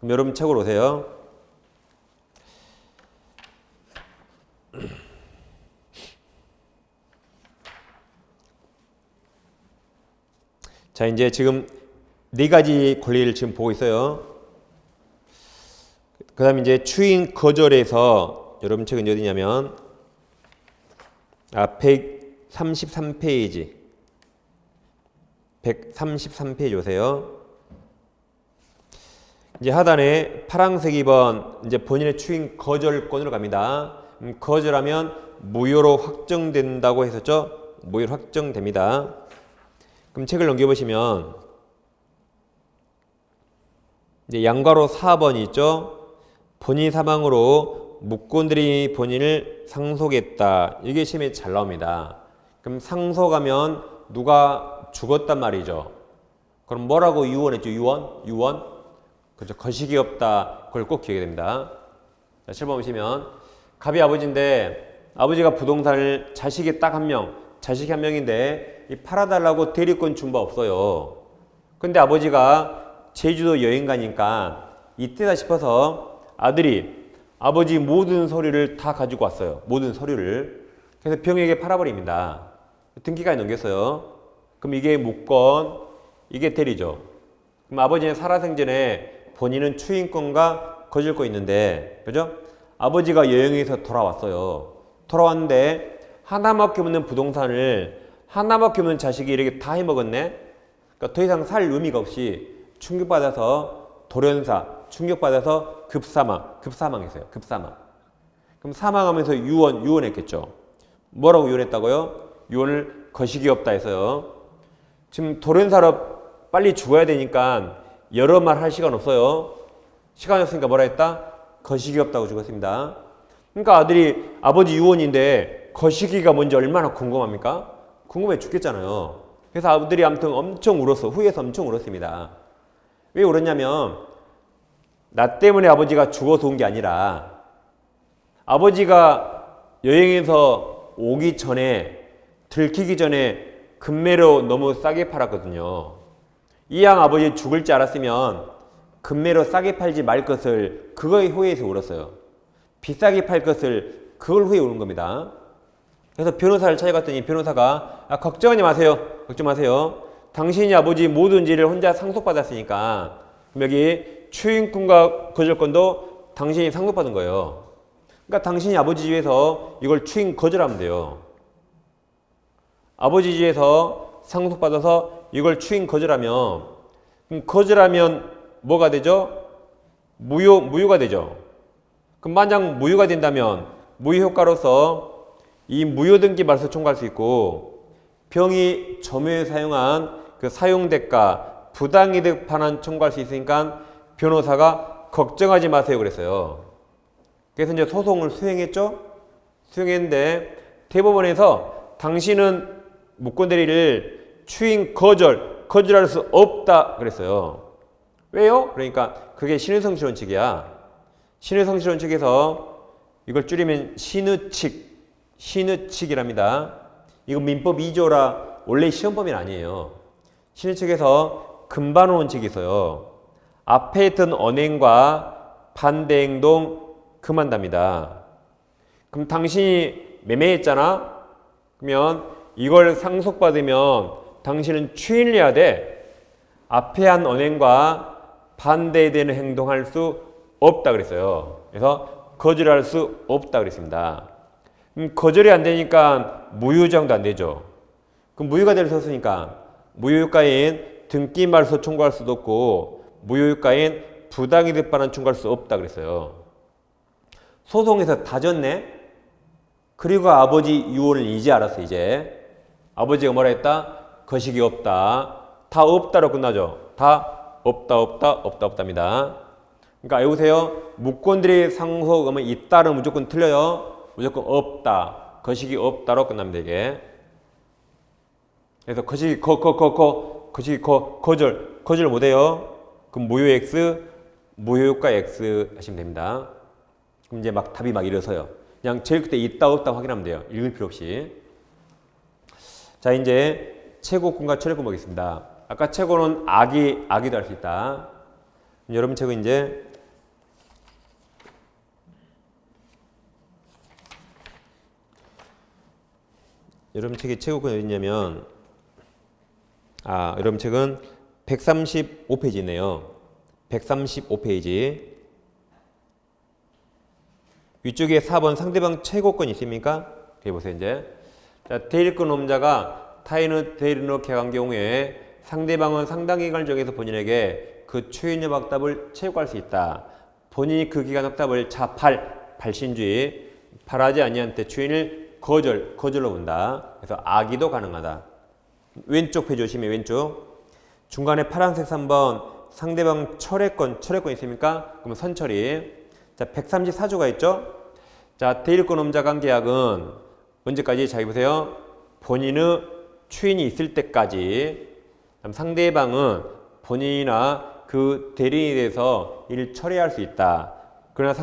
Speaker 1: 그럼 여러분 책으로 오세요. 자, 이제 지금 네 가지 권리를 지금 보고 있어요. 그 다음에 이제 추인 거절에서 여러분 책은 어디냐면 133페이지 133페이지 오세요. 이제 하단에 파란색 2번 이제 본인의 추인 거절권으로 갑니다. 거절하면 무효로 확정된다고 했었죠. 무효로 확정됩니다. 그럼 책을 넘겨보시면 이제 양괄호 4번이 있죠. 본인 사망으로 묵건들이 본인을 상속했다. 이게 시험에 잘 나옵니다. 그럼 상속하면 누가 죽었단 말이죠. 그럼 뭐라고 유언했죠? 유언? 그렇죠. 거식이 없다. 그걸 꼭 기억해야 됩니다. 자, 7번 보시면 갑이 아버지인데 아버지가 부동산을 자식이 딱 한 명, 자식이 한 명인데 이 팔아달라고 대리권 준 바 없어요. 근데 아버지가 제주도 여행 가니까 이때다 싶어서 아들이 아버지 모든 서류를 다 가지고 왔어요. 모든 서류를. 그래서 병에게 팔아버립니다. 등기까지 넘겼어요. 그럼 이게 묵건, 이게 대리죠. 그럼 아버지는 살아생전에 본인은 추인권과 거절권 있는데, 그죠? 아버지가 여행에서 돌아왔어요. 돌아왔는데 하나밖에 없는 부동산을 하나밖에 없는 자식이 이렇게 다 해먹었네. 그러니까 더 이상 살 의미가 없이 충격받아서 돌연사, 충격받아서 급사망했어요. 급사망. 그럼 사망하면서 유언했겠죠. 뭐라고 유언했다고요? 유언을 거식이 없다 해서요. 지금 돌연사로 빨리 죽어야 되니까 여러 말 할 시간 없어요. 시간이 없으니까 뭐라 했다? 거식이 없다고 죽었습니다. 그러니까 아들이 아버지 유언인데 거식이가 뭔지 얼마나 궁금합니까? 궁금해 죽겠잖아요. 그래서 아들이 아무튼 엄청 울었어. 후회해서 엄청 울었습니다. 왜 울었냐면 나 때문에 아버지가 죽어서 온 게 아니라 아버지가 여행에서 오기 전에 들키기 전에 금매로 너무 싸게 팔았거든요. 이왕 아버지 죽을 줄 알았으면 금매로 싸게 팔지 말 것을 그거에 후회해서 울었어요. 비싸게 팔 것을 그걸 후회해 우는 겁니다. 그래서 변호사를 찾아갔더니 변호사가 걱정하지 마세요. 걱정 마세요. 당신이 아버지 모든 죄를 혼자 상속받았으니까 여기 추인권과 거절권도 당신이 상속받은 거예요. 그러니까 당신이 아버지 집에서 이걸 추인 거절하면 돼요. 아버지 집에서 상속받아서 이걸 추인 거절하면 그럼 거절하면 뭐가 되죠? 무효가 되죠. 그럼 만약 무효가 된다면 무효 효과로서 이 무효 등기 말소 청구할 수 있고 병이 점유에 사용한 그 사용 대가 부당이득 반환 청구할 수 있으니까 변호사가 걱정하지 마세요 그랬어요. 그래서 이제 소송을 수행했죠. 수행했는데 대법원에서 당신은 묵건 대리를 추인 거절할 수 없다 그랬어요. 왜요? 그러니까 그게 신의성실 원칙이야. 신의성실 원칙에서 이걸 줄이면 신의칙이랍니다. 이거 민법 2조라 원래 시험법이 아니에요. 신의칙에서 금반원 원칙이 있어요. 앞에 있던 언행과 반대 행동 금한답니다. 그럼 당신이 매매했잖아? 그러면 이걸 상속받으면 당신은 추인을 해야 돼. 앞에 한 언행과 반대되는 행동할 수 없다 그랬어요. 그래서 거절할 수 없다 그랬습니다. 거절이 안 되니까 무효정도 안 되죠. 그럼 무효가 될 수 없으니까 무효효과인 등기 말소 청구할 수도 없고 무효효과인 부당이득 반환 청구할 수 없다 그랬어요. 소송에서 다 졌네. 그리고 아버지 유언을 이제 알았어. 이제 아버지가 뭐라 했다? 거식이 없다. 다 없다로 끝나죠. 다 없답니다. 그러니까 외우세요. 묵건들이 상속하면 있다는 무조건 틀려요. 무조건 없다. 거식이 없다로 끝납니다. 이게. 그래서 거식이 거절 못해요. 그럼 무효 X, 무효효과 X 하시면 됩니다. 그럼 이제 막 답이 막 일어서요. 그냥 제일 끝에 있다 없다 확인하면 돼요. 읽을 필요 없이. 자, 이제 최고권과 최저권 보겠습니다. 아까 최고는 악이도 할 수 있다. 여러분 책은 이제 여러분 책의 최고권이 어디 있냐면 여러분 책은 135페이지네요. 135페이지. 위쪽에 4번 상대방 최고권이 있습니까? 여기 보세요, 이제. 자, 대리권 놈자가 타인의 대리인으로 객한 경우에 상대방은 상당 기간을 정해서 본인에게 그 초인협 확답을 채용할 수 있다. 본인이 그 기간 확답을 발신주의, 발하지 아니한 때 초인을 거절로 본다. 그래서 악의도 가능하다. 왼쪽 페이지 오시면 왼쪽 중간에 파란색 3번 상대방 철회권 있습니까? 그러면 선처리. 자, 134조가 있죠? 자, 대리권 험자간 계약은 언제까지? 자, 보세요. 본인의 추인이 있을 때까지. 상대방은 본인이나 그 대리인에 대해서 일을 처리할 수 있다. 그러나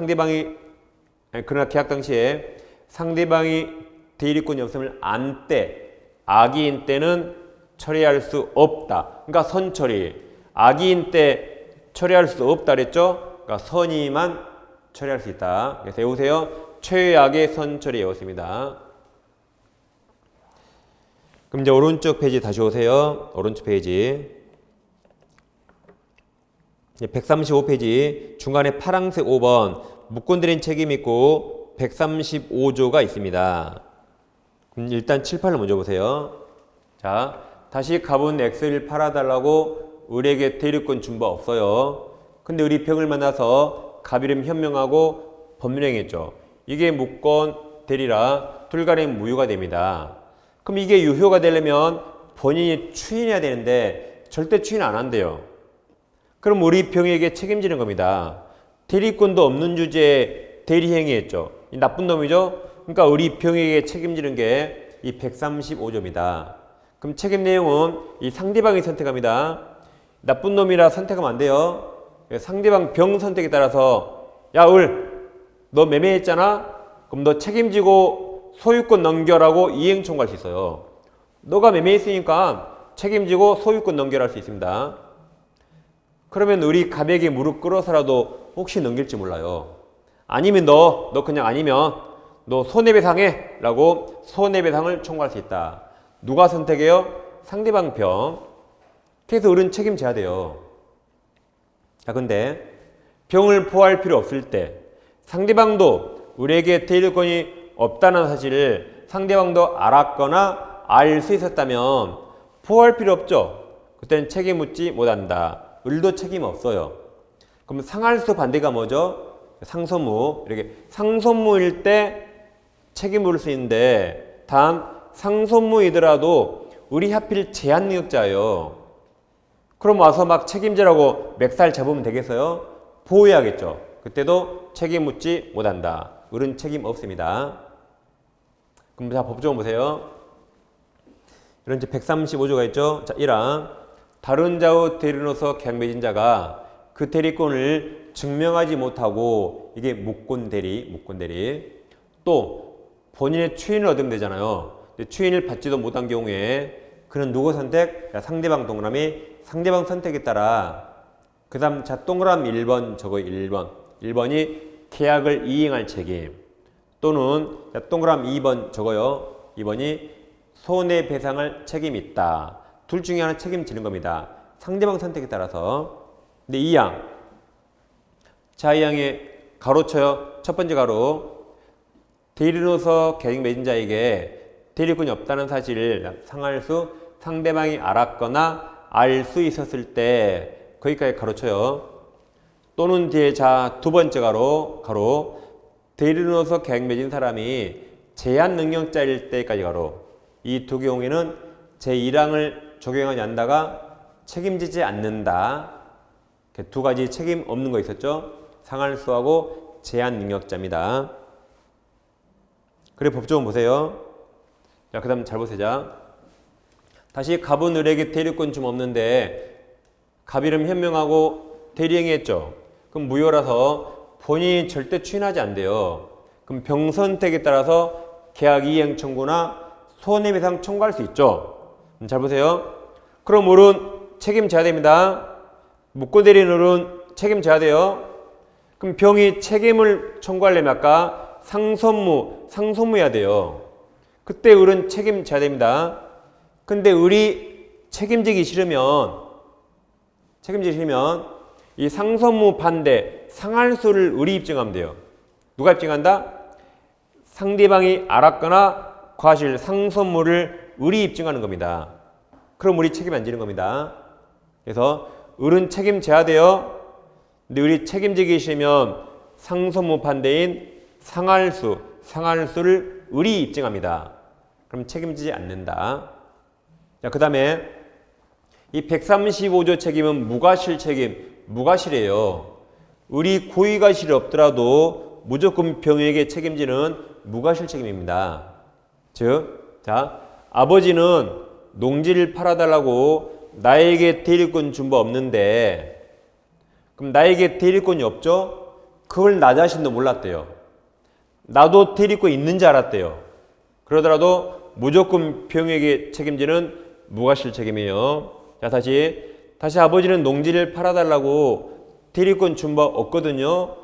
Speaker 1: 계약 당시에 상대방이 대리권이 없음을 안 때, 악의인 때는 처리할 수 없다. 그러니까 선처리. 악의인 때 처리할 수 없다 그랬죠? 그러니까 선의만 처리할 수 있다. 그래서 외우세요. 최악의 선처리 외웠습니다. 그럼 이제 오른쪽 페이지 다시 오세요. 오른쪽 페이지. 135페이지 중간에 파란색 5번 무권대리인 책임 있고 135조가 있습니다. 그럼 일단 7, 8을 먼저 보세요. 자, 다시 갑은 X를 팔아달라고 을에게 대리권 준 바 없어요. 근데 을이 병을 만나서 갑 이름 현명하고 법률행위했죠. 이게 무권 대리라 둘 간의 무효가 됩니다. 그럼 이게 유효가 되려면 본인이 추인해야 되는데 절대 추인 안 한대요. 그럼 우리 병에게 책임지는 겁니다. 대리권도 없는 주제에 대리행위했죠. 이 나쁜 놈이죠. 그러니까 우리 병에게 책임지는 게 이 135조입니다. 그럼 책임 내용은 이 상대방이 선택합니다. 나쁜 놈이라 선택하면 안 돼요. 상대방 병 선택에 따라서 야, 너 매매했잖아? 그럼 너 책임지고 소유권 넘겨라고 이행 청구할 수 있어요. 너가 매매했으니까 책임지고 소유권 넘겨라 할 수 있습니다. 그러면 우리 갑에게 무릎 꿇어서라도 혹시 넘길지 몰라요. 아니면 너 그냥 아니면 너 손해배상해 라고 손해배상을 청구할 수 있다. 누가 선택해요? 상대방 병. 그래서 을은 책임져야 돼요. 자, 근데 병을 포할 필요 없을 때 상대방도 을에게 대리권이 없다는 사실을 상대방도 알았거나 알 수 있었다면 포할 필요 없죠. 그때는 책임 묻지 못한다. 을도 책임 없어요. 그럼 상할수 반대가 뭐죠? 상소무. 이렇게 상소무일 때 책임 물을 수 있는데 단 상소무이더라도 을이 하필 제한능력자예요. 그럼 와서 막 책임지라고 맥살 잡으면 되겠어요? 보호해야겠죠. 그때도 책임 묻지 못한다. 을은 책임 없습니다. 그럼 자, 법조문 보세요. 이런 이제 135조가 있죠. 자, 1항 다른 자의 대리로서 계약 맺은 자가 그 대리권을 증명하지 못하고 이게 무권대리 또 본인의 추인을 얻으면 되잖아요. 추인을 받지도 못한 경우에 그는 누구 선택? 상대방 동그라미 상대방 선택에 따라 그 다음 자 동그라미 1번 저거 1번이 계약을 이행할 책임 또는 자 동그라미 2번 저거요 2번이 손해배상할 책임이 있다. 둘 중에 하나 책임지는 겁니다. 상대방 선택에 따라서. 근데 2항 자 2항에 가로쳐요. 첫 번째 가로 대리로서 계약 맺은 자에게 대리권이 없다는 사실을 상대방이 알았거나 알 수 있었을 때 거기까지 가로쳐요. 또는 뒤에 자 두 번째 가로 대리로서 계약 맺은 사람이 제한 능력자일 때까지 가로. 이 두 경우에는 제1항을 적용하지 않다가 책임지지 않는다. 두 가지 책임 없는 거 있었죠. 상할수하고 제한 능력자입니다. 그래 법조문 보세요. 자, 그 다음 잘 보세요. 다시 갑은 을에게 대리권 좀 없는데 갑 이름 현명하고 대리행위했죠. 그럼 무효라서 본인이 절대 추인하지 않대요. 그럼 병 선택에 따라서 계약 이행 청구나 손해배상 청구할 수 있죠. 잘 보세요. 그럼 을은 책임져야 됩니다. 무권대리인 을은 책임져야 돼요. 그럼 병이 책임을 청구하려면 아까 상소무해야 돼요. 그때 을은 책임져야 됩니다. 근데 을이 책임지기 싫으면 이 상소무 반대 상할수를 을이 입증하면 돼요. 누가 입증한다? 상대방이 알았거나 과실 상소무를 을이 입증하는 겁니다. 그럼 우리 책임 안 지는 겁니다. 그래서 을은 책임져야 돼요. 근데 을이 책임지기 싫으면 상소무 반대인 상할수를 을이 입증합니다. 그럼 책임지지 않는다. 자, 그 다음에 이 135조 책임은 무과실 책임, 무과실이에요. 을이 고의과실이 없더라도 무조건 병에게 책임지는 무과실 책임입니다. 즉, 자, 아버지는 농지를 팔아달라고 나에게 대리권 준 바 없는데, 그럼 나에게 대리권이 없죠? 그걸 나 자신도 몰랐대요. 나도 대리권 있는 줄 알았대요. 그러더라도 무조건 병에게 책임지는 무과실 책임이에요. 자, 다시 아버지는 농지를 팔아달라고 대리권 준 바 없거든요.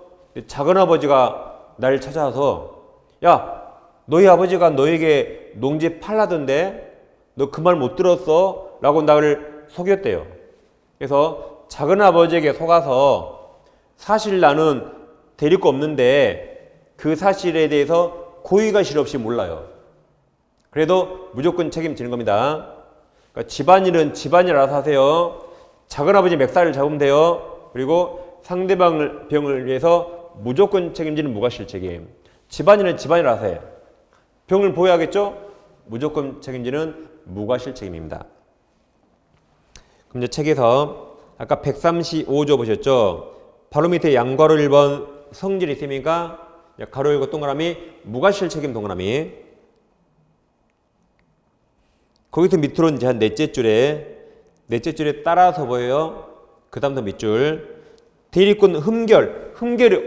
Speaker 1: 작은 아버지가 날 찾아와서, 야, 너희 아버지가 너에게 농지 팔라던데 너 그 말 못 들었어? 라고 나를 속였대요. 그래서 작은 아버지에게 속아서 사실 나는 대리권 없는데 그 사실에 대해서 고의과실 없이 몰라요. 그래도 무조건 책임지는 겁니다. 그러니까 집안일은 집안일 알아서 하세요. 작은아버지 맥살을 잡으면 돼요. 그리고 상대방을 병을 위해서 무조건 책임지는 무과실 책임. 집안일은 집안일 알아서 해요. 병을 보호해야겠죠? 무조건 책임지는 무과실 책임입니다. 그럼 이제 책에서 아까 135조 보셨죠? 바로 밑에 양괄호 1번 성질이 있으니까 가로 열고 동그라미 무과실 책임 동그라미. 거기서 밑으로 이제 한 넷째 줄에 따라서 보여요. 그 다음부터 밑줄. 대리권 흠결이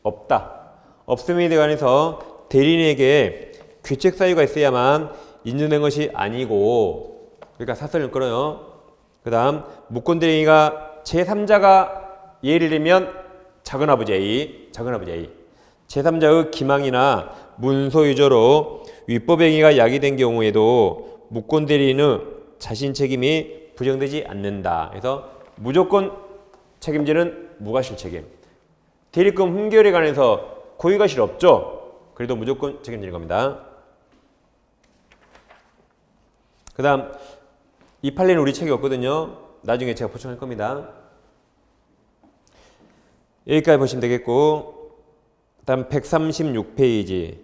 Speaker 1: 없다. 없음에 관해서 대리인에게 귀책 사유가 있어야만 인정된 것이 아니고, 그러니까 사설을 끌어요. 그 다음 무권 대리인가 제3자가 예를 들면 작은아버지 A. 제3자의 기망이나 문서 유조로 위법행위가 야기된 경우에도 무권 대리인은 자신 책임이 부정되지 않는다. 그래서 무조건 책임지는 무과실 책임. 대리권 흠결에 관해서 고의과실 없죠? 그래도 무조건 책임지는 겁니다. 그 다음 이 판례는 우리 책이 없거든요. 나중에 제가 보충할 겁니다. 여기까지 보시면 되겠고, 그 다음 136페이지.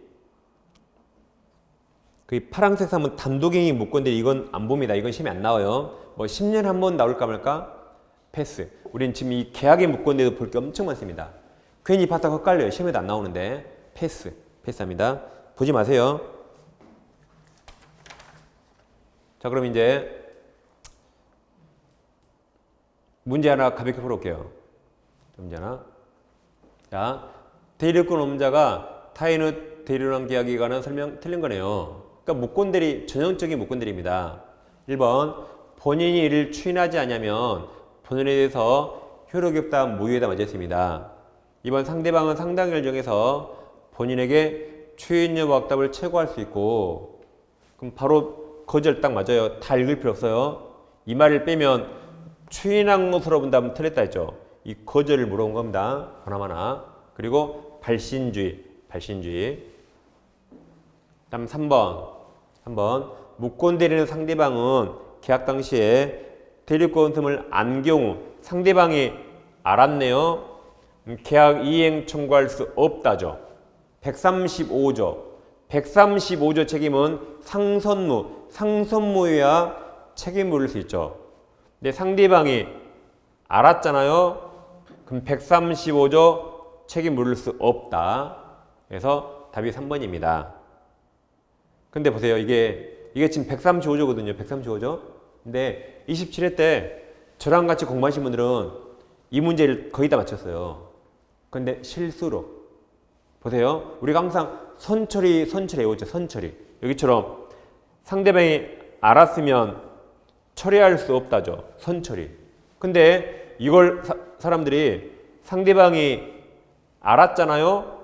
Speaker 1: 그 파란색 사면 단독행위 무권대 이건 안 봅니다. 이건 시험에 안 나와요. 뭐 10년에 한 번 나올까 말까? 패스. 우리는 지금 이 계약의 무권대도 볼 게 엄청 많습니다. 괜히 바닥 헛갈려요. 시험에도 안 나오는데 패스합니다. 보지 마세요. 자, 그럼 이제 문제 하나 가볍게 풀어볼게요. 문제 하나. 자, 대리권 업자가 타인의 대리론 계약에 관한 설명 틀린 거네요. 그러니까 무권대리, 전형적인 무권대리입니다. 1번, 본인이 이를 추인하지 않으면 본인에 대해서 효력이 없다, 무효다 맞았습니다. 2번, 상대방은 상당을 정해서 본인에게 추인 여부 확답을 최고할 수 있고, 그럼 바로 거절 딱 맞아요. 다 읽을 필요 없어요. 이 말을 빼면 추인한 것으로 본다면 틀렸다 했죠. 이 거절을 물어본 겁니다. 하나하나. 그리고 발신주의. 다음 3번. 무권 대리는 상대방은 계약 당시에 대리권 틈을 안 경우 상대방이 알았네요. 계약 이행 청구할 수 없다죠. 135조 책임은 상선무여야 책임 물을 수 있죠. 근데 상대방이 알았잖아요. 그럼 135조 책임 물을 수 없다. 그래서 답이 3번입니다. 근데 보세요. 이게 지금 135조거든요. 135조. 근데 27회 때 저랑 같이 공부하신 분들은 이 문제를 거의 다 맞췄어요. 근데 실수로. 보세요. 우리가 항상 선처리 외웠죠. 선처리. 여기처럼 상대방이 알았으면 처리할 수 없다죠. 선처리. 근데 이걸 사람들이 상대방이 알았잖아요.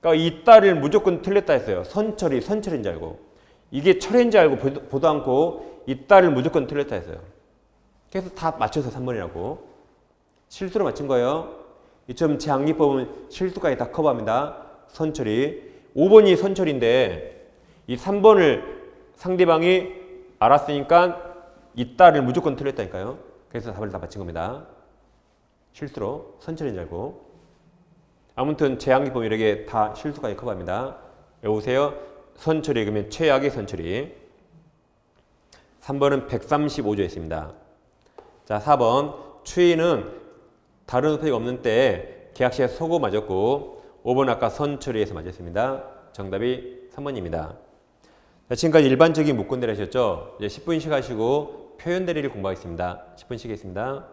Speaker 1: 그러니까 이따를 무조건 틀렸다 했어요. 선처리인 줄 알고. 이게 철인 줄 알고 보도 않고 이따를 무조건 틀렸다 했어요. 그래서 다 맞춰서 3번이라고. 실수로 맞춘 거예요. 이처럼 제 악리법은 실수까지 다 커버합니다. 선처리. 5번이 선처리인데 이 3번을 상대방이 알았으니까 있다를 무조건 틀렸다니까요. 그래서 답을 다 맞힌 겁니다. 실수로 선처리인 줄 알고. 아무튼 제한기법 이렇게 다 실수까지 커버합니다. 여보세요. 선처리 그러면 최악의 선처리. 3번은 135조에 있습니다. 자, 4번 추인은 다른 수표가 없는 때 계약시에 소고 맞았고 5번 아까 선처리에서 맞았습니다. 정답이 3번입니다. 자, 지금까지 일반적인 문건들 하셨죠? 이제 10분씩 하시고 표현 대리를 공부하겠습니다. 10분 쉬겠습니다.